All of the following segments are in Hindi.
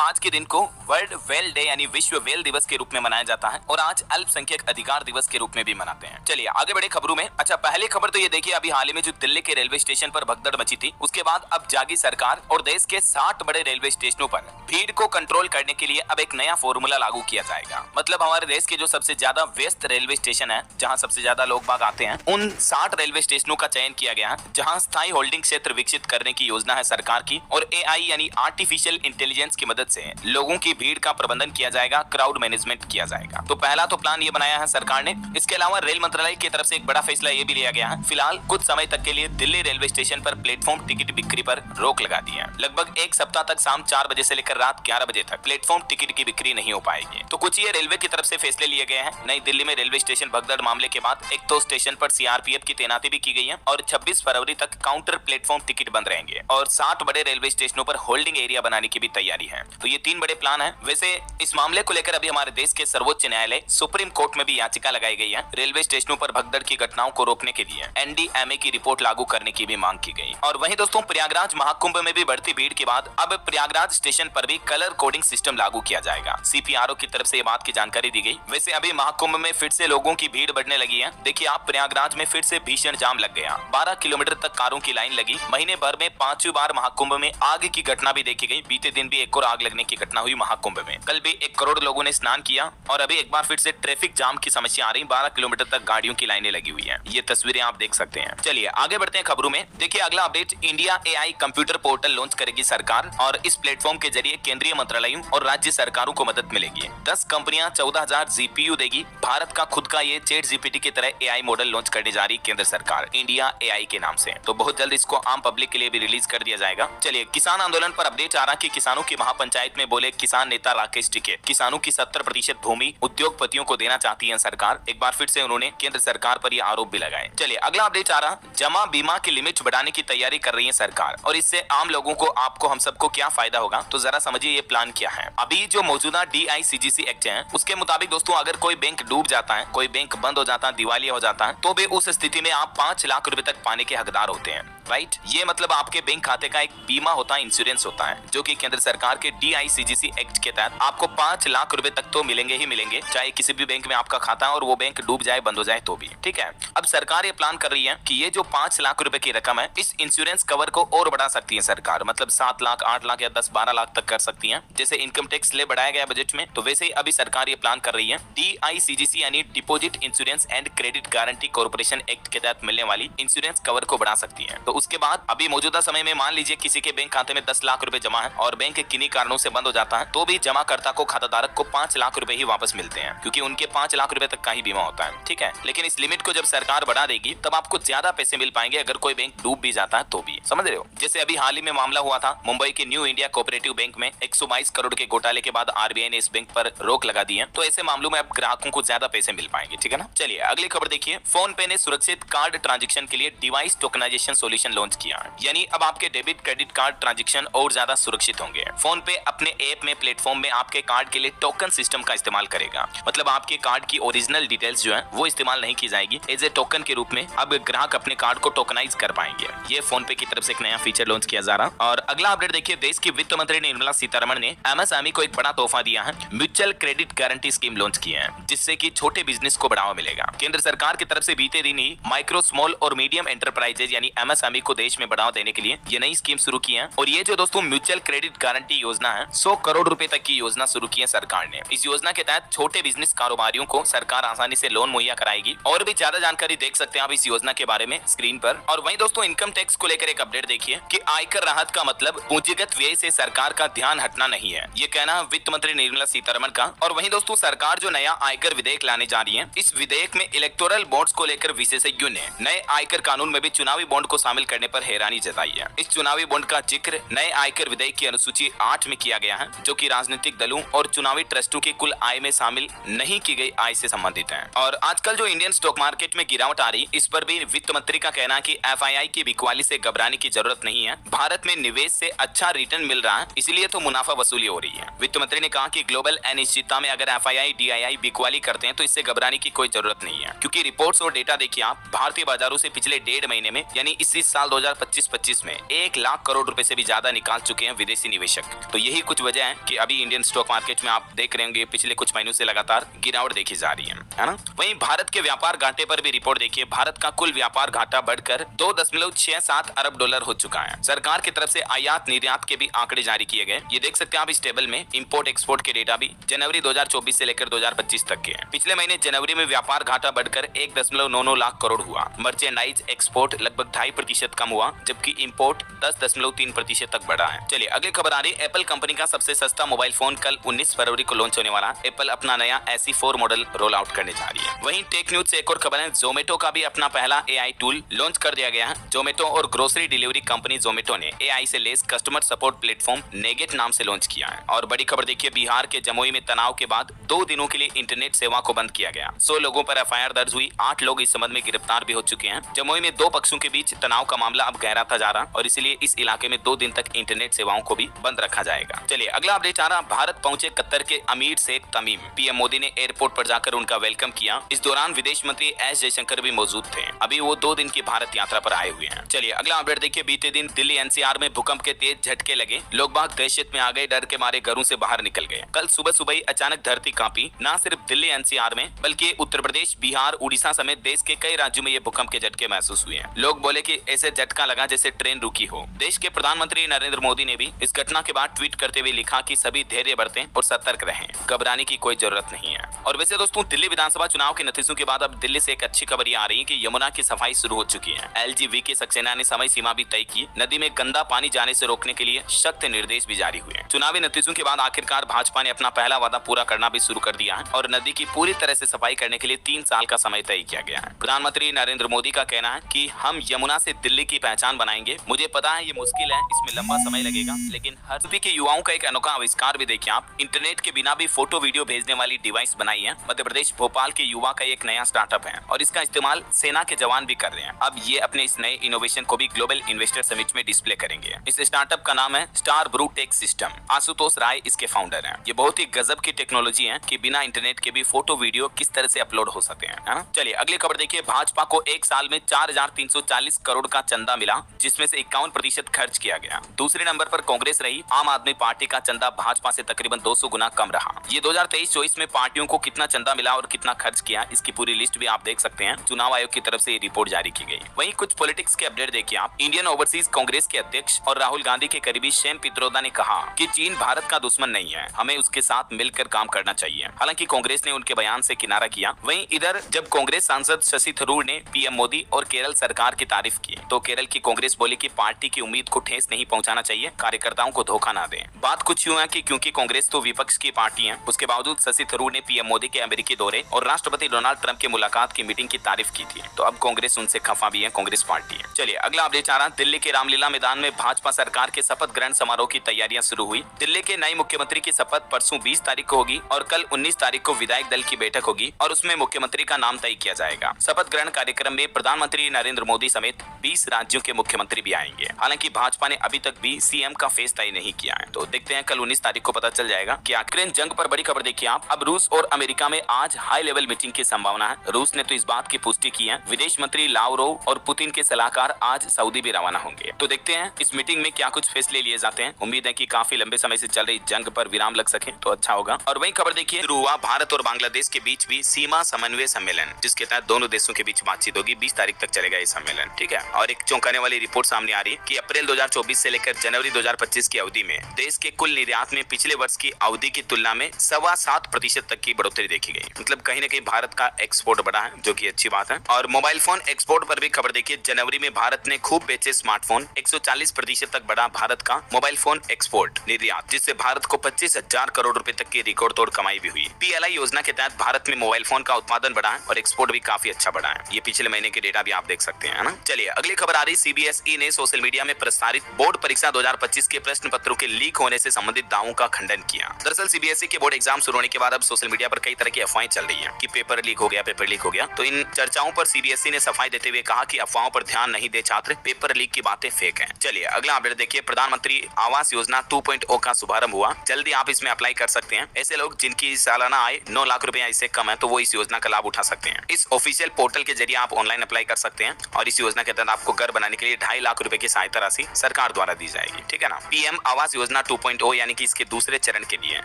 आज के दिन को वर्ल्ड वेल डे यानी विश्व वेल दिवस के रूप में मनाया जाता है और आज अल्पसंख्यक अधिकार दिवस के रूप में भी मनाते हैं। चलिए आगे बढ़े खबरों में। अच्छा, पहली खबर तो ये देखिए, अभी हाल ही में जो दिल्ली के रेलवे स्टेशन पर भगदड़ मची थी, उसके बाद अब जागी सरकार और देश के 60 बड़े रेलवे स्टेशनों पर भीड़ को कंट्रोल करने के लिए अब एक नया फॉर्मूला लागू किया जाएगा। मतलब हमारे देश के जो सबसे ज्यादा व्यस्त रेलवे स्टेशन है, जहाँ सबसे ज्यादा लोग बाग आते हैं, उन 60 रेलवे स्टेशनों का चयन किया गया है जहाँ स्थायी होल्डिंग क्षेत्र विकसित करने की योजना है सरकार की, और AI यानी आर्टिफिशियल इंटेलिजेंस की मदद से लोगों की भीड़ का प्रबंधन किया जाएगा, क्राउड मैनेजमेंट किया जाएगा। तो पहला तो प्लान ये बनाया है सरकार ने। इसके अलावा रेल मंत्रालय की तरफ से एक बड़ा फैसला ये भी लिया गया है, फिलहाल कुछ समय तक के लिए दिल्ली रेलवे स्टेशन पर प्लेटफॉर्म टिकट बिक्री पर रोक लगा दी है। लगभग एक सप्ताह तक शाम 4 बजे से लेकर रात 11 बजे तक प्लेटफॉर्म टिकट की बिक्री नहीं हो पाएगी। तो कुछ ये रेलवे की तरफ से फैसले लिए गए हैं। नई दिल्ली में रेलवे स्टेशन भगदड़ मामले के बाद एक तो स्टेशन पर CRPF की तैनाती भी की गई है और 26 फरवरी तक काउंटर प्लेटफॉर्म टिकट बंद रहेंगे और 60 बड़े रेलवे स्टेशनों पर होल्डिंग एरिया बनाने की भी तैयारी है। तो ये 3 बड़े प्लान है। वैसे इस मामले को लेकर अभी हमारे देश के सर्वोच्च न्यायालय सुप्रीम कोर्ट में भी याचिका लगाई गई है। रेलवे स्टेशनों पर भगदड़ की घटनाओं को रोकने के लिए NDMA की रिपोर्ट लागू करने की भी मांग की गई। और वहीं दोस्तों, प्रयागराज महाकुंभ में भी बढ़ती भीड़ के बाद अब प्रयागराज स्टेशन पर भी कलर कोडिंग सिस्टम लागू किया जाएगा। CPRO की तरफ से ये बात की जानकारी दी गई। वैसे अभी महाकुंभ में फिर से लोगों की भीड़ बढ़ने लगी है। देखिए आप, प्रयागराज में फिर से भीषण जाम लग गया, 12 किलोमीटर तक कारों की लाइन लगी। महीने भर में 5वीं बार महाकुंभ में आग की घटना भी देखी गई। बीते दिन भी एक और आग लगने की घटना हुई महाकुंभ में। कल भी 1 करोड़ लोगों ने स्नान किया और अभी एक बार फिर से ट्रैफिक जाम की समस्या आ रही। 12 किलोमीटर तक गाड़ियों की लाइनें लगी हुई है। ये तस्वीरें आप देख सकते हैं। चलिए आगे बढ़ते हैं खबरों में। देखिए अगला update, India AI computer portal launch करेगी सरकार और इस प्लेटफॉर्म के जरिए केंद्रीय मंत्रालयों और राज्य सरकारों को मदद मिलेगी। 10 कंपनियां 14,000 GPU देगी। भारत का खुद का ये ChatGPT की तरह AI मॉडल लॉन्च करने जा रही केंद्र सरकार इंडिया AI के नाम से। तो बहुत जल्द इसको आम पब्लिक के लिए भी रिलीज कर दिया जाएगा। चलिए किसान आंदोलन पर अपडेट आ रहा कि किसानों की महापंचायत में बोले किसान नेता राकेश टिकैत। किसानों की 70% भूमि उद्योगपतियों को देना चाहती है सरकार। एक बार फिर से उन्होंने केंद्र सरकार पर यह आरोप भी लगाए। चलिए अगला अपडेट आ रहा, जमा बीमा की लिमिट बढ़ाने की तैयारी कर रही है सरकार और इससे आम लोगों को, आपको, हम सबको क्या फायदा होगा। तो जरा समझिए ये प्लान क्या है। अभी जो मौजूदा DICGC एक्ट है, उसके मुताबिक दोस्तों, अगर कोई बैंक डूब जाता है, कोई बैंक बंद हो जाता है, दिवालिया हो जाता है, तो भी उस स्थिति में आप 5 लाख रुपए तक पाने के हकदार होते हैं। राइट, ये मतलब आपके बैंक खाते का एक बीमा होता है, इंश्योरेंस होता है, जो कि केंद्र सरकार के DICGC एक्ट के तहत आपको 5 लाख रुपए तक तो मिलेंगे ही मिलेंगे, चाहे किसी भी बैंक में आपका खाता है और वो बैंक डूब जाए, बंद हो जाए तो भी। ठीक है, अब सरकार ये प्लान कर रही है कि ये जो 5 लाख रुपए की रकम है, इस इंश्योरेंस कवर को और बढ़ा सकती है सरकार। मतलब 7 लाख, 8 लाख या 10-12 लाख तक कर सकती है। जैसे इनकम टैक्स ले बढ़ाया गया बजट में, तो वैसे ही अभी सरकार ये प्लान कर रही है। DICGC यानी deposit insurance and credit guarantee corporation act के तहत मिलने वाली इंश्योरेंस कवर को बढ़ा सकती है। तो उसके बाद अभी मौजूदा समय में मान लीजिए किसी के बैंक खाते में 10 लाख रुपए जमा है और बैंक किन्हीं कारणों से बंद हो जाता है, तो भी जमाकर्ता को, खाताधारक को 5 लाख रुपए ही वापस मिलते हैं, क्योंकि उनके 5 लाख रुपए तक का ही बीमा होता है। ठीक है, लेकिन इस लिमिट को जब सरकार बढ़ा देगी तब आपको ज्यादा पैसे मिल पाएंगे अगर कोई बैंक डूब भी जाता है तो भी। समझ रहे हो? जैसे अभी हाल ही में मामला हुआ था मुंबई के न्यू इंडिया कोऑपरेटिव बैंक में 122 करोड़ के घोटाले के बाद RBI ने इस बैंक पर रोक लगा दी है। तो ऐसे मामलों में अब ग्राहकों को ज्यादा पैसे मिल पाएंगे। ठीक है ना? चलिए अगली खबर देखिए, फोन पे ने सुरक्षित कार्ड ट्रांजेक्शन के लिए डिवाइस टोकनाइजेशन सॉल्यूशन लॉन्च किया है। यानी अब आपके डेबिट क्रेडिट कार्ड ट्रांजैक्शन और ज्यादा सुरक्षित होंगे। फोन पे अपने ऐप में, प्लेटफॉर्म में आपके कार्ड के लिए टोकन सिस्टम का इस्तेमाल करेगा। मतलब आपके कार्ड की ओरिजिनल डिटेल्स जो है वो इस्तेमाल नहीं की जाएगी। एज ए टोकन के रूप में अब ग्राहक अपने कार्ड को टोकनाइज कर पाएंगे। ये फोन पे की तरफ से एक नया फीचर लॉन्च किया जा रहा। और अगला अपडेट देखिए, देश की वित्त मंत्री निर्मला सीतारमण ने MSME को एक बड़ा तोहफा दिया है। Mutual credit guarantee scheme launch की है, जिससे कि छोटे बिजनेस को बढ़ावा मिलेगा। केंद्र सरकार की तरफ से बीते दिन ही माइक्रो, स्मॉल और मीडियम एंटरप्राइजेज यानी MSME को देश में बढ़ावा देने के लिए ये नई स्कीम शुरू की है। और ये जो दोस्तों म्यूचुअल क्रेडिट गारंटी योजना है, 100 करोड़ रुपए तक की योजना शुरू की है सरकार ने। इस योजना के तहत छोटे बिजनेस कारोबारियों को सरकार आसानी से लोन मुहैया कराएगी। और भी ज्यादा जानकारी देख सकते हैं आप इस योजना के बारे में स्क्रीन पर। और वहीं दोस्तों, इनकम टैक्स को लेकर एक अपडेट देखिए कि आयकर राहत का मतलब पूंजीगत व्यय से सरकार का ध्यान हटना नहीं है। ये कहना है वित्त मंत्री निर्मला सीतारमण का। और वहीं दोस्तों, सरकार जो नया आयकर विधेयक लाने जा रही है, इस विधेयक में इलेक्टोरल बॉन्ड्स को लेकर विशेषज्ञों ने नए आयकर कानून में भी चुनावी बॉन्ड को शामिल करने पर हैरानी जताई है। इस चुनावी बॉन्ड का जिक्र नए आयकर विधेयक की अनुसूची 8 में किया गया है, जो कि राजनीतिक दलों और चुनावी ट्रस्टों की कुल आय में शामिल नहीं की गई आय से संबंधित है। और आजकल जो इंडियन स्टॉक मार्केट में गिरावट आ रही, इस पर भी वित्त मंत्री का कहना है कि FII की बिकवाली से घबराने की जरूरत नहीं है। भारत में निवेश से अच्छा रिटर्न मिल रहा है, इसलिए तो मुनाफा वसूली हो रही है। वित्त मंत्री ने कहा कि ग्लोबल अनिश्चितता में अगर FII DII बिकवाली करते हैं तो इससे घबराने की कोई जरूरत नहीं है, क्योंकि रिपोर्ट्स और डेटा देखिए आप, भारतीय बाजारों से पिछले 1.5 महीने में यानी इसी इस साल 2025-25 में 1 लाख करोड़ रुपए से भी ज्यादा निकाल चुके हैं विदेशी निवेशक। तो यही कुछ वजह है कि अभी इंडियन स्टॉक मार्केट में आप देख रहे होंगे पिछले कुछ महीनों से लगातार गिरावट देखी जा रही है ना। वहीं भारत के व्यापार घाटे पर भी रिपोर्ट देखिए, भारत का कुल व्यापार घाटा बढ़कर 2.67 अरब डॉलर हो चुका है। सरकार की तरफ से आयात निर्यात के भी आंकड़े जारी किए गए। ये देख सकते हैं आप इस टेबल में, इंपोर्ट एक्सपोर्ट के डेटा भी जनवरी 2024 से लेकर 2025 तक के हैं। पिछले महीने जनवरी में व्यापार घाटा बढ़कर 1.99 लाख करोड़ हुआ। मर्चेंडाइज एक्सपोर्ट लगभग 2.5% कम हुआ, जबकि इंपोर्ट 10.3% तक बढ़ा है। चलिए अगली खबर आ रही है, एप्पल कंपनी का सबसे सस्ता मोबाइल फोन कल 19 फरवरी को लॉन्च होने वाला। एप्पल अपना नया SE4 मॉडल रोल आउट करने जा रही है। वहीं टेक न्यूज से एक और खबर है, जोमेटो का भी अपना पहला AI टूल लॉन्च कर दिया गया है। जोमेटो और ग्रोसरी डिलीवरी कंपनी जोमेटो ने AI से less customer support platform Nugget नाम से लॉन्च किया है। और बड़ी खबर देखिए, बिहार के जमुई में तनाव के बाद 2 दिनों के लिए इंटरनेट सेवा को बंद किया गया। 100 लोगों पर FIR दर्ज हुई, 8 लोग इस संबंध में गिरफ्तार भी हो चुके हैं। जमुई में 2 पक्षों के बीच तनाव का मामला अब गहराता जा रहा और इसलिए इस इलाके में 2 दिन तक इंटरनेट सेवाओं को भी बंद रखा जाएगा। चलिए अगला अपडेट आ रहा, भारत पहुंचे कतर के अमीर शेख तमीम। PM मोदी ने एयरपोर्ट पर जाकर उनका वेलकम किया। इस दौरान विदेश मंत्री S जयशंकर भी मौजूद थे। अभी वो 2 दिन की भारत यात्रा पर आए हुए हैं। चलिए अगला अपडेट देखिए, बीते दिन दिल्ली NCR में भूकंप के तेज झटके लगे। लोग बाग दहशत में आ गए, डर के मारे घरों से बाहर निकल गए। कल सुबह ही अचानक धरती कांपी। न सिर्फ दिल्ली NCR में बल्कि उत्तर प्रदेश, बिहार, उड़ीसा समेत देश के कई राज्यों में ये भूकंप के झटके महसूस हुए हैं। लोग बोले कि ऐसे झटका लगा जैसे ट्रेन रुकी हो। देश के प्रधानमंत्री नरेंद्र मोदी ने भी इस घटना के बाद ट्वीट करते हुए लिखा कि सभी धैर्य बरतें और सतर्क रहें, घबराने की कोई जरूरत नहीं है। और वैसे दोस्तों, दिल्ली विधानसभा चुनाव के नतीजों के बाद अब दिल्ली से एक अच्छी खबर आ रही है कि यमुना की सफाई शुरू हो चुकी है। LGV सक्सेना ने समय सीमा भी तय की। नदी में गंदा पानी जाने से रोकने के लिए सख्त निर्देश भी जारी हुए। चुनावी नतीजों के बाद आखिरकार भाजपा ने अपना पहला वादा पूरा करना भी शुरू कर दिया है और नदी की पूरी तरह से सफाई करने के लिए 3 साल का समय तय किया गया है। प्रधानमंत्री नरेंद्र मोदी का कहना है कि हम यमुना से दिल्ली की पहचान बनाएंगे। मुझे पता है ये मुश्किल है, इसमें लंबा समय लगेगा, लेकिन हर यूपी के युवाओं का एक अनोखा आविष्कार भी देखिए आप। इंटरनेट के बिना भी फोटो वीडियो भेजने वाली डिवाइस बनाई है। मध्य प्रदेश भोपाल के युवा का एक नया स्टार्टअप है और इसका इस्तेमाल सेना के जवान भी कर रहे हैं। अब ये अपने इस नए इनोवेशन को भी ग्लोबल इन्वेस्टर समिट में डिस्प्ले करेंगे। इस स्टार्टअप का नाम है Star Brew Tech System. Ashutosh Rai इसके फाउंडर हैं। ये बहुत ही गजब की टेक्नोलॉजी है कि बिना इंटरनेट के भी फोटो वीडियो किस तरह से अपलोड हो सकते हैं। चलिए अगली खबर देखिए, भाजपा को एक साल में 4,340 करोड़ का चंदा मिला, जिसमें से 51% खर्च किया गया। दूसरे नंबर पर कांग्रेस रही। आम आदमी पार्टी का चंदा भाजपा से तकरीबन 200 गुना कम रहा। ये 2023-24 में पार्टियों को कितना चंदा मिला और कितना खर्च किया, इसकी पूरी लिस्ट भी आप देख सकते हैं। चुनाव आयोग की तरफ से ये रिपोर्ट जारी की गई। वहीं कुछ पॉलिटिक्स के अपडेट देखिए आप। इंडियन ओवरसीज कांग्रेस के अध्यक्ष और राहुल गांधी के करीबी शैम पित्रोदा ने कहा कि चीन भारत का दुश्मन नहीं है, हमें उसके साथ मिलकर काम करना चाहिए। हालांकि कांग्रेस ने उनके बयान से किनारा किया। वहीं इधर जब कांग्रेस सांसद शशि थरूर ने PM मोदी और केरल सरकार की तारीफ की, तो केरल की कांग्रेस बोली कि पार्टी की उम्मीद को ठेस नहीं पहुंचाना चाहिए, कार्यकर्ताओं को धोखा ना दें। बात कुछ यूं है कि क्योंकि कांग्रेस तो विपक्ष की पार्टी है, उसके बावजूद शशि थरूर ने PM मोदी के अमेरिकी दौरे और राष्ट्रपति डोनाल्ड ट्रंप की मुलाकात की मीटिंग की तारीफ की थी। तो अब कांग्रेस उनसे खफा भी है, कांग्रेस पार्टी है। चलिए अगला अपडेट आ रहा, दिल्ली के रामलीला मैदान में भाजपा सरकार के शपथ ग्रहण समारोह की तैयारियां शुरू हुई। दिल्ली के नए मुख्यमंत्री की शपथ परसों 20 तारीख को होगी और कल 19 तारीख को विधायक दल की बैठक होगी और उसमें मुख्यमंत्री का नाम तय किया जाएगा। शपथ ग्रहण कार्यक्रम में प्रधानमंत्री नरेंद्र मोदी समेत 20 राज्यों के मुख्यमंत्री भी आएंगे। हालांकि भाजपा ने अभी तक भी CM का फेस तय नहीं किया है, तो देखते हैं कल 19 तारीख को पता चल जाएगा कि यूक्रेन जंग पर बड़ी खबर देखिए आप। अब रूस और अमेरिका में आज हाई लेवल मीटिंग की संभावना है। रूस ने तो इस बात की पुष्टि की है। विदेश मंत्री लावरोव और पुतिन के सलाहकार आज सऊदी भी रवाना होंगे। तो देखते हैं इस मीटिंग में क्या कुछ फैसले लिए जाते हैं। उम्मीद है कि काफी लंबे समय से चल रही जंग पर विराम लग सके तो अच्छा होगा। और वही खबर देखिए, शुरू हुआ भारत और बांग्लादेश के बीच भी सीमा समन्वय सम्मेलन, जिसके तहत दोनों देशों के बीच बातचीत होगी। 20 तारीख तक चलेगा ये सम्मेलन, ठीक है। और एक चौंकाने वाली रिपोर्ट सामने आ रही है कि अप्रैल 2024 से लेकर जनवरी 2025 की अवधि में देश के कुल निर्यात में पिछले वर्ष की अवधि की तुलना में 7.25% तक की बढ़ोतरी देखी गई। मतलब कहीं न कहीं भारत का एक्सपोर्ट बढ़ा है, जो कि अच्छी बात है। और मोबाइल फोन एक्सपोर्ट पर भी खबर देखिए, जनवरी में भारत ने खूब बेचे स्मार्टफोन। 140% तक बढ़ा भारत का मोबाइल फोन एक्सपोर्ट निर्यात, जिससे भारत को 25,000 करोड़ रुपए तक की रिकॉर्ड तोड़ कमाई भी हुई। PLI योजना के तहत भारत में मोबाइल फोन का उत्पादन बढ़ा है और एक्सपोर्ट भी काफी अच्छा बढ़ा है। ये पिछले महीने के डेटा भी आप देख सकते हैं ना। चलिए अगली खबर आ रही, CBSE ने सोशल मीडिया में प्रसारित बोर्ड परीक्षा 2025 के प्रश्न पत्रों के लीक होने से संबंधित दावों का खंडन किया। दरअसल CBSE के बोर्ड एग्जाम शुरू होने के बाद अब सोशल मीडिया पर कई तरह की अफवाहें चल रही हैं कि पेपर लीक हो गया, पेपर लीक हो गया। तो इन चर्चाओं पर CBSE ने सफाई देते हुए कहा कि अफवाहों पर ध्यान नहीं दे छात्र, पेपर लीक की बातें फेक हैं। चलिए अगला अपडेट देखिए, प्रधानमंत्री आवास योजना 2.0 का शुभारंभ हुआ। जल्दी आप इसमें अप्लाई कर सकते हैं। ऐसे लोग जिनकी सालाना आय 9 लाख रुपए इससे कम है, तो वो इस योजना का लाभ उठा सकते हैं। इस ऑफिशियल पोर्टल के जरिए आप ऑनलाइन अप्लाई कर सकते हैं और इस योजना के तहत आपको घर बनाने के लिए 2.5 लाख रुपए की सहायता राशि सरकार द्वारा दी जाएगी, ठीक है ना। पीएम आवास योजना 2.0 यानी कि इसके दूसरे चरण के लिए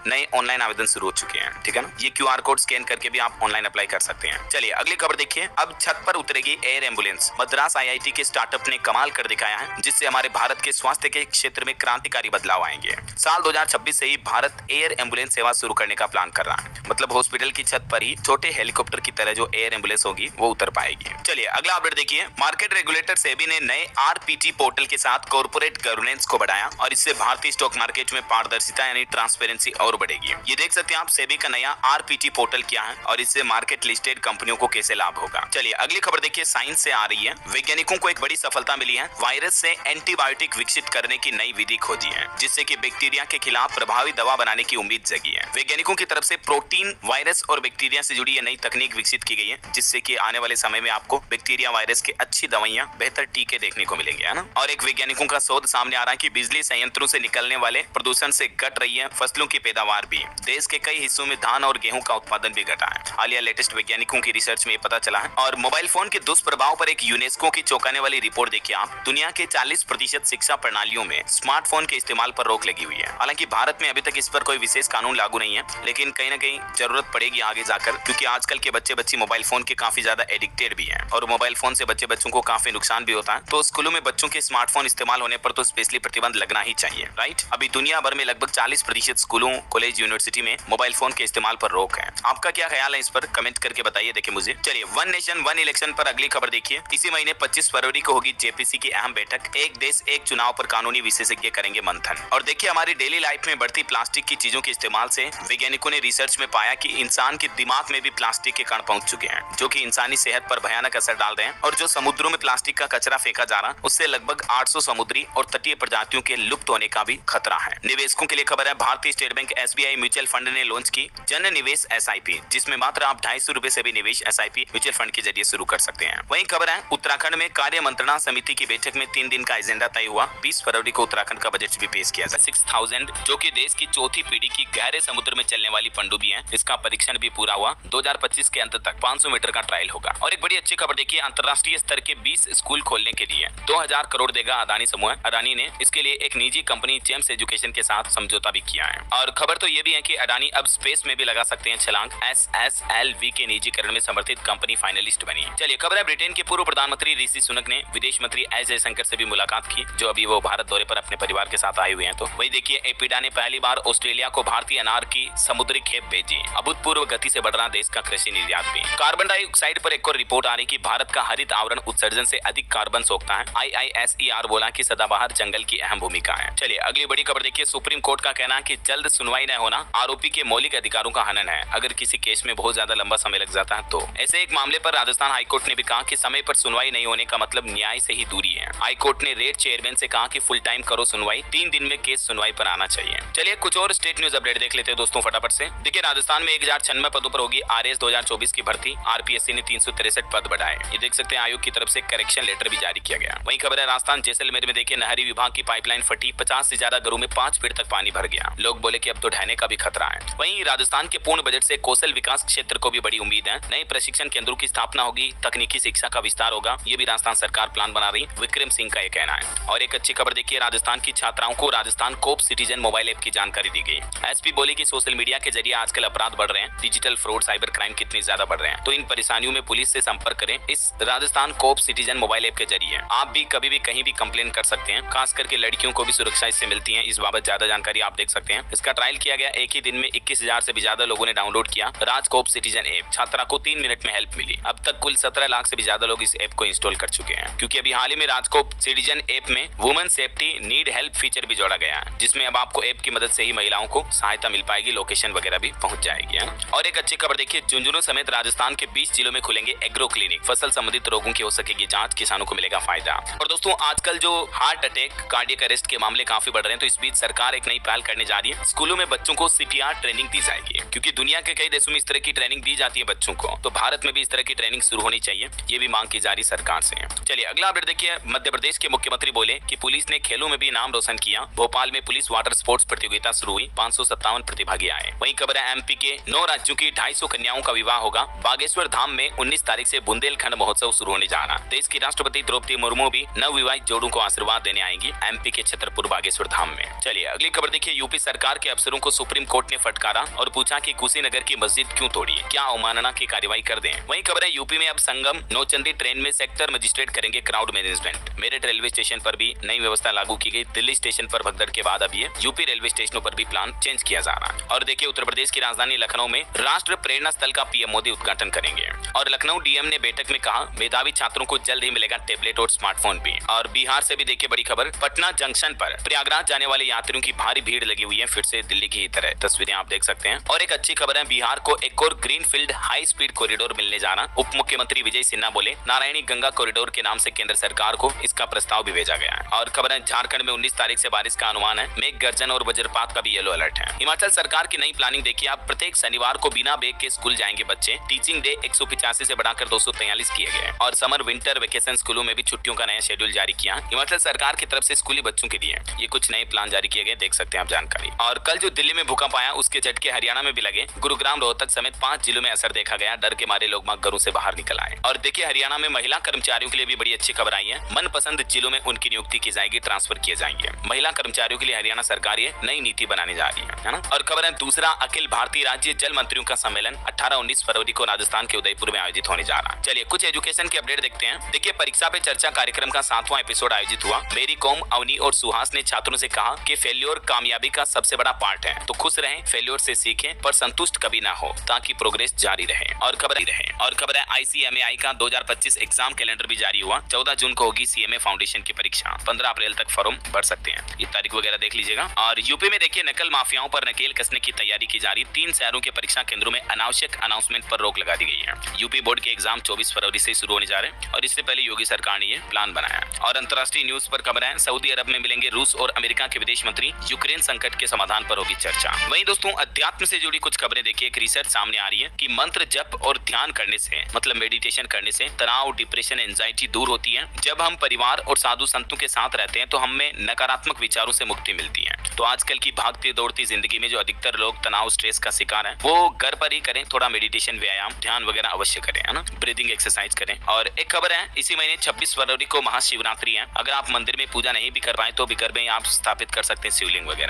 नए ऑनलाइन आवेदन शुरू हो चुके हैं, ठीक है ना। ये QR कोड स्कैन करके भी आप ऑनलाइन अप्लाई कर सकते हैं। चलिए अगली खबर देखिए। अब छत पर उतरेगी एयर एम्बुलेंस। मद्रास IIT के स्टार्टअप ने कमाल कर दिखाया है, जिससे हमारे भारत के स्वास्थ्य के क्षेत्र में क्रांतिकारी बदलाव आएंगे। साल 2026 से ही भारत एयर एम्बुलेंस सेवा शुरू करने का प्लान कर रहा है। मतलब हॉस्पिटल की छत पर ही छोटे हेलीकॉप्टर की तरह जो एयर एम्बुलेंस होगी वो उतर पाएगी। चलिए अगला अपडेट देखिए। मार्केट रेगुलेटर सेबी ने नए RPT पोर्टल के साथ कॉर्पोरेट गवर्नेंस को बढ़ाया और इससे भारतीय स्टॉक मार्केट में पारदर्शिता यानी ट्रांसपेरेंसी और बढ़ेगी। ये देख सकते हैं आप सेबी का नया RPT पोर्टल क्या है और इससे मार्केट लिस्टेड कंपनियों को कैसे लाभ होगा। चलिए अगली खबर देखिए। साइंस से आ रही है। वैज्ञानिकों को एक बड़ी सफलता मिली है। वायरस से एंटीबायोटिक विकसित करने की नई विधि खोजी है, जिससे कि बैक्टीरिया के खिलाफ प्रभावी दवा बनाने की उम्मीद जगी है। वैज्ञानिकों की तरफ से प्रोटीन, वायरस और बैक्टीरिया से जुड़ी ये नई तकनीक विकसित की गई है, जिससे कि आने वाले समय में आपको बैक्टीरिया, वायरस के अच्छी दवाइयां, बेहतर टीके देखने को मिलेंगे, है ना। और एक वैज्ञानिकों का शोध सामने आ रहा है कि बिजली संयंत्रों से निकलने वाले प्रदूषण से घट रही है फसलों की पैदावार भी। देश के कई हिस्सों में धान और गेहूं का उत्पादन भी घटा है। हालिया लेटेस्ट वैज्ञानिकों की रिसर्च में पता चला है। और मोबाइल फोन के दुष्प्रभाव पर एक यूनेस्को की चौंकाने वाली रिपोर्ट देखिए आप। दुनिया के 40% शिक्षा प्रणालियों में स्मार्टफोन के इस्तेमाल पर रोक लगी हुई है। हालांकि भारत में अभी तक इस पर कोई विशेष कानून लागू नहीं है, लेकिन कहीं ना कहीं जरूरत पड़ेगी आगे जाकर, क्योंकि आजकल के बच्चे बच्ची मोबाइल फोन के काफी ज्यादा एडिक्टेड भी हैं और मोबाइल फोन से बच्चों को काफी नुकसान भी होता है। तो स्कूलों में बच्चों के स्मार्टफोन इस्तेमाल होने पर तो स्पेशली प्रतिबंध लगना ही चाहिए, राइट। अभी दुनिया भर में लगभग 40% स्कूलों, कॉलेज, यूनिवर्सिटी में मोबाइल फोन के इस्तेमाल पर रोक है। आपका क्या ख्याल है इस पर, कमेंट करके बताइए, देखिए मुझे। चलिए वन नेशन वन इलेक्शन पर अगली खबर देखिए। इसी महीने 25 फरवरी को होगी JPC की अहम बैठक। एक देश एक चुनाव पर कानूनी विशेषज्ञ करेंगे मंथन। और देखिए हमारी डेली लाइफ में बढ़ती प्लास्टिक की चीजों के इस्तेमाल से वैज्ञानिकों ने रिसर्च में पाया कि इंसान के दिमाग में भी प्लास्टिक के कण पहुंच चुके हैं, जो कि इंसानी सेहत पर भयानक असर डाल रहे हैं। और जो समुद्रों में प्लास्टिक का कचरा फेंका जा रहा है, उससे लगभग 800 समुद्री और तटीय प्रजातियों के लुप्त होने का भी खतरा है। निवेशकों के लिए खबर है। भारतीय state bank SBI mutual fund ने लॉन्च की जन निवेश SIP, जिसमें मात्र आप 250 रुपए से भी निवेश SIP म्यूचुअल फंड के जरिए शुरू कर सकते हैं। वहीं खबर है उत्तराखंड में कार्य मंत्रणा समिति की बैठक में 3 दिन का एजेंडा तय हुआ। 20 फरवरी को उत्तराखंड का बजट भी पेश किया जाए। 6000 जो कि देश की चौथी पीढ़ी की गहरे समुद्र में चलने वाली पनडुब्बी है, इसका परीक्षण भी पूरा हुआ। 2025 के अंत तक 500 मीटर का ट्रायल होगा। और एक बड़ी अच्छी खबर देखिए। अंतर्राष्ट्रीय स्तर के 20 स्कूल खोलने के लिए 2000 करोड़ देगा अदानी समूह। अदानी ने इसके लिए एक निजी कंपनी जेम्स एजुकेशन के साथ समझौता भी किया है। और खबर तो ये भी है कि अदानी अब स्पेस में भी लगा सकते हैं छलांग। SSLV के निजीकरण में समर्थित कंपनी फाइनलिस्ट बनी। चलिए खबर है ब्रिटेन के पूर्व प्रधानमंत्री ऋषि सुनक ने विदेश मंत्री एस जयशंकर से भी मुलाकात की, जो अभी वो भारत दौरे पर अपने परिवार के साथ आए हुए हैं। तो वही देखिए एपिडा ने पहली बार ऑस्ट्रेलिया को भारतीय अनार की समुद्री खेप भेजी। अभूतपूर्व गति से बढ़ रहा देश का कृषि निर्यात भी। कार्बन डाइऑक्साइड पर एक और रिपोर्ट आ रही कि भारत का हरित आवरण उत्सर्जन से अधिक कार्बन सोखता है। IISER बोला कि सदाबहार जंगल की अहम भूमिका है। चलिए अगली बड़ी खबर देखिए। सुप्रीम कोर्ट का कहना है कि जल्द सुनवाई न होना आरोपी के मौलिक अधिकारों का हनन है। अगर किसी केस में बहुत ज्यादा लंबा समय लग जाता है तो। ऐसे एक मामले पर राजस्थान हाईकोर्ट ने भी कहा कि समय पर सुनवाई नहीं होने का मतलब न्याय से ही दूरी है। हाईकोर्ट ने रेड चेयरमैन से कहा कि फुल टाइम करो सुनवाई, 3 दिन में केस सुनवाई पर आना चाहिए। चलिए कुछ और स्टेट न्यूज अपडेट देख लेते हैं दोस्तों फटाफट से। देखिए राजस्थान में 1096 पदों पर होगी RS 2024 की भर्ती। RPSC ने 363 पद बढ़ाए। ये देख सकते हैं आयोग की तरफ से करेक्शन लेटर भी जारी किया गया। वहीं खबर है राजस्थान जैसलमेर में देखिए नहरी विभाग की पाइपलाइन फटी। 50 से ज्यादा घरों में 5 फीट तक पानी भर गया। लोग बोले कि अब तो ढहने का भी खतरा है। वहीं राजस्थान के पूर्ण बजट से कौशल विकास क्षेत्र को भी बड़ी उम्मीद है। नए प्रशिक्षण केंद्रों की स्थापना होगी, तकनीकी शिक्षा का विस्तार होगा। ये भी राजस्थान सरकार प्लान बना रही, विक्रम सिंह का ये कहना है। और एक अच्छी खबर देखिए। राजस्थान की छात्राओं को राजस्थान कोप सिटीजन मोबाइल ऐप की जानकारी दी गई। SP बोली कि सोशल मीडिया के जरिए आजकल अपराध बढ़ रहे हैं, डिजिटल फ्रॉड, साइबर क्राइम कितनी ज्यादा बढ़ रहे हैं। तो इन परेशानियों में पुलिस से संपर्क करें। इस राजस्थान कोप सिटीजन मोबाइल ऐप के जरिए आप भी कभी भी कहीं भी कंप्लेन कर सकते हैं। खास करके लड़कियों को भी सुरक्षा इससे मिलती है। इस बाबत ज्यादा जानकारी आप देख सकते हैं। इसका ट्रायल किया गया। एक ही दिन में 21,000 से भी ज्यादा लोगों ने डाउनलोड किया राजकोप सिटीजन ऐप। छात्रा को 3 मिनट में हेल्प मिली। अब तक कुल 17 लाख से भी ज्यादा लोग इस ऐप को इंस्टॉल कर चुके हैं, क्योंकि अभी हाल ही में राजकोप सिटीजन ऐप में women safety need help feature भी जोड़ा गया है, जिसमें अब आपको ऐप की मदद से ही महिलाओं को सहायता मिल पाएगी, लोकेशन वगैरह भी पहुंच जाएगी। और एक अच्छी खबर देखिए। झुंझुनू समेत राजस्थान के 20 जिलों में खुलेंगे एग्रो क्लिनिक। फसल संबंधित रोगों की हो सकेगी जांच, किसानों को मिलेगा फायदा। और दोस्तों आजकल जो हार्ट अटैक, कार्डियक अरेस्ट के मामले काफी बढ़ रहे हैं, तो इस बीच सरकार एक नई पहल करने जा रही है। स्कूलों में बच्चों को CPR ट्रेनिंग दी जाएगी, क्योंकि दुनिया के कई देशों में इस तरह की ट्रेनिंग दी जाती है बच्चों को, तो भारत में भी इस तरह की ट्रेनिंग शुरू होनी चाहिए। ये भी मांग की जा रही सरकार से। चलिए अगला अपडेट देखिए। मध्य प्रदेश के मुख्यमंत्री बोले कि पुलिस ने खेलों में भी नाम रोशन किया। भोपाल में पुलिस वाटर स्पोर्ट्स प्रतियोगिता शुरू हुई। 557 प्रतिभागी आए। वहीं खबर है MP के 9 राज्यों की 250 कन्याओं का विवाह होगा। बागेश्वर धाम में 19 तारीख से बुंदेलखंड महोत्सव शुरू होने जा रहा है। देश की राष्ट्र राष्ट्रपति द्रौपदी मुर्मू भी नवविवाहित जोड़ों को आशीर्वाद देने आएंगी एमपी के छतरपुर बागेश्वर धाम में। चलिए अगली खबर देखिए। यूपी सरकार के अफसरों को सुप्रीम कोर्ट ने फटकारा और पूछा कि कुशीनगर की मस्जिद क्यों तोड़ी, क्या अवमानना की कार्रवाई कर दें। वहीं खबर है यूपी में अब संगम नौचंदी ट्रेन में सेक्टर मजिस्ट्रेट करेंगे crowd management. Meerut railway station पर भी नई व्यवस्था लागू की गई। दिल्ली स्टेशन पर भगदड़ के बाद अब ये यूपी रेलवे स्टेशनों पर भी प्लान चेंज किया जा रहा है। और देखिए उत्तर प्रदेश की राजधानी लखनऊ में राष्ट्र प्रेरणा स्थल का पीएम मोदी उद्घाटन करेंगे। और लखनऊ डीएम ने बैठक में कहा मेधावी छात्रों को जल्द ही मिलेगा टेबलेट और स्मार्टफोन भी। और बिहार से भी देखिए बड़ी खबर, पटना जंक्शन पर प्रयागराज जाने वाले यात्रियों की भारी भीड़ लगी हुई है, फिर से दिल्ली की ही तरह तस्वीरें आप देख सकते हैं। और एक अच्छी खबर है, बिहार को एक और ग्रीनफील्ड हाई स्पीड कॉरिडोर मिलने जा रहा। उप मुख्यमंत्री विजय सिन्हा बोले नारायणी गंगा कॉरिडोर के नाम से केंद्र सरकार को इसका प्रस्ताव भी भेजा गया है। और खबर है झारखंड में 19 तारीख से बारिश का अनुमान है। मेघ गर्जन और वज्रपात का भी येलो अलर्ट है। हिमाचल सरकार की नई प्लानिंग देखिए आप, प्रत्येक शनिवार को बिना बैग के स्कूल जाएंगे बच्चे। टीचिंग डे 185 से बढ़ाकर 243 किए गए। और समर विंटर वेकेशन स्कूलों में भी छुट्टियों का नया शेड्यूल जारी किया हिमाचल सरकार की तरफ से स्कूली बच्चों के लिए। ये कुछ नए प्लान जारी किए गए, देख सकते हैं आप जानकारी। और कल जो दिल्ली में भूकंप आया उसके झटके हरियाणा में भी लगे। गुरुग्राम रोहतक समेत 5 जिलों में असर देखा गया। डर के मारे लोग घरों से बाहर निकल आए। और देखिए हरियाणा में महिला कर्मचारियों के लिए भी बड़ी अच्छी खबर आई है। मनपसंद जिलों में उनकी नियुक्ति की जाएगी, ट्रांसफर किए जाएंगे। महिला कर्मचारियों के लिए हरियाणा सरकार ये नई नीति बनाने जा रही है ना। और खबर है दूसरा अखिल भारतीय राज्य जल मंत्रियों का सम्मेलन 18-19 फरवरी को राजस्थान के उदयपुर में आयोजित होने जा रहा है। चलिए कुछ एजुकेशन के अपडेट देखते हैं। देखिए परीक्षा पे चर्चा कार्यक्रम का 7वां एपिसोड आयोजित हुआ। मेरी कॉम, अवनी और सुहास ने छात्रों से कहा कि फेल्योर कामयाबी का सबसे बड़ा पार्ट है, तो खुश रहें, फेल्योर से सीखें, पर संतुष्ट कभी ना हो ताकि प्रोग्रेस जारी रहे। और खबर है ICMAI का 2025 एग्जाम कैलेंडर भी जारी हुआ। 14 जून को होगी CMA फाउंडेशन की परीक्षा। 15 अप्रैल तक फॉर्म भर सकते हैं, ये तारीख वगैरह देख लीजिएगा। और यूपी में देखिए नकल माफियाओं पर नकेल कसने की तैयारी की जा रही। 3 शहरों के परीक्षा केंद्रों में अनावश्यक अनाउंसमेंट पर रोक लगा दी गई है। यूपी बोर्ड के एग्जाम 24 फरवरी से शुरू होने जा रहे हैं और इससे पहले योगी सरकार ने ये प्लान बनाया। और अंतर्राष्ट्रीय न्यूज पर खबर है, सऊदी अरब में मिलेंगे रूस और अमेरिका के विदेश मंत्री। यूक्रेन संकट के समाधान पर होगी चर्चा। वहीं दोस्तों अध्यात्म से जुड़ी कुछ खबरें देखिए। एक रिसर्च सामने आ रही है कि मंत्र जप और ध्यान करने से, मतलब मेडिटेशन करने से तनाव, डिप्रेशन, एंजाइटी दूर होती है। जब हम परिवार और साधु संतों के साथ रहते हैं तो हमें नकारात्मक विचारों से मुक्ति मिलती है। तो आजकल की भागती दौड़ती जिंदगी में जो अधिकतर लोग तनाव, स्ट्रेस का शिकार है, वो घर पर ही करें। थोड़ा मेडिटेशन, व्यायाम, ध्यान वगैरह अवश्य करें, है ना, ब्रीदिंग एक्सरसाइज करें। और एक खबर है, इसी महीने 26 फरवरी को महाशिवरात्रि है। अगर आप मंदिर में पूजा नहीं भी कर पाए तो भी घर में आप स्थापित कर सकते हैं शिवलिंग वगैरह।